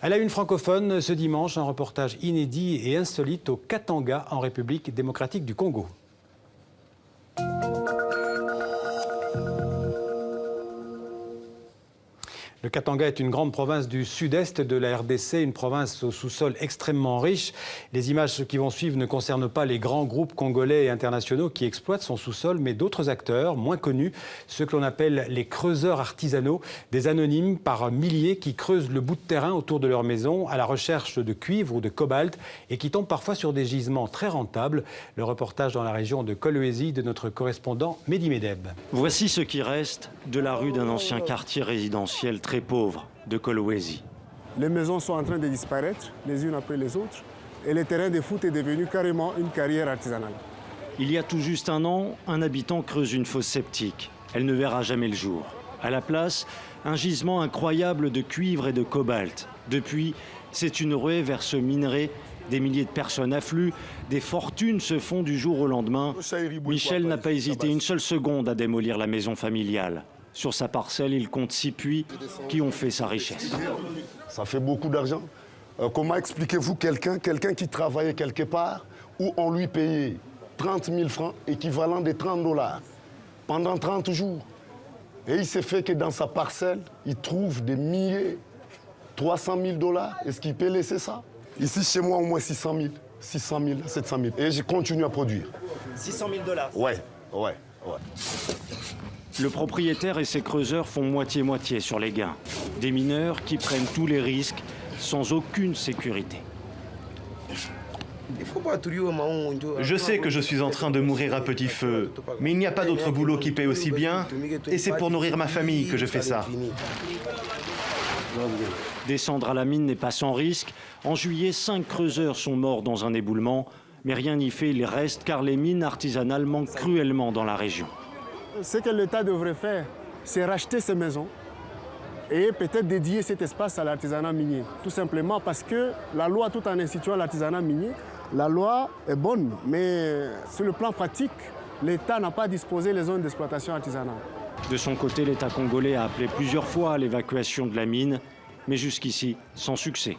À la une francophone, ce dimanche, un reportage inédit et insolite au Katanga, en République démocratique du Congo. Le Katanga est une grande province du sud-est de la RDC, une province au sous-sol extrêmement riche. Les images qui vont suivre ne concernent pas les grands groupes congolais et internationaux qui exploitent son sous-sol, mais d'autres acteurs moins connus, ceux que l'on appelle les creuseurs artisanaux, des anonymes par milliers qui creusent le bout de terrain autour de leur maison à la recherche de cuivre ou de cobalt et qui tombent parfois sur des gisements très rentables. Le reportage dans la région de Kolwezi de notre correspondant Mehdi Medeb. Voici ce qui reste de la rue d'un ancien quartier résidentiel très pauvre de Kolwezi. Les maisons sont en train de disparaître les unes après les autres et le terrain de foot est devenu carrément une carrière artisanale. Il y a tout juste un an, un habitant creuse une fosse septique. Elle ne verra jamais le jour. À la place, un gisement incroyable de cuivre et de cobalt. Depuis, c'est une ruée vers ce minerai. Des milliers de personnes affluent, des fortunes se font du jour au lendemain. Michel n'a pas hésité une seule seconde à démolir la maison familiale. Sur sa parcelle, il compte 6 puits qui ont fait sa richesse. Ça fait beaucoup d'argent. Comment expliquez-vous quelqu'un qui travaillait quelque part où on lui payait 30 000 francs, équivalent de 30 $, pendant 30 jours. Et il s'est fait que dans sa parcelle, il trouve des milliers, 300 000 $. Est-ce qu'il peut laisser ça? Ici, chez moi, au moins 600 000, 700 000. Et je continue à produire. 600 000 $? Ouais. Le propriétaire et ses creuseurs font moitié-moitié sur les gains. Des mineurs qui prennent tous les risques sans aucune sécurité. Je sais que je suis en train de mourir à petit feu, mais il n'y a pas d'autre boulot qui paie aussi bien, et c'est pour nourrir ma famille que je fais ça. Descendre à la mine n'est pas sans risque. En juillet, 5 creuseurs sont morts dans un éboulement, mais rien n'y fait, il reste car les mines artisanales manquent cruellement dans la région. Ce que l'État devrait faire, c'est racheter ces maisons et peut-être dédier cet espace à l'artisanat minier. Tout simplement parce que la loi, tout en instituant l'artisanat minier, la loi est bonne, mais sur le plan pratique, l'État n'a pas disposé les zones d'exploitation artisanale. De son côté, l'État congolais a appelé plusieurs fois à l'évacuation de la mine, mais jusqu'ici, sans succès.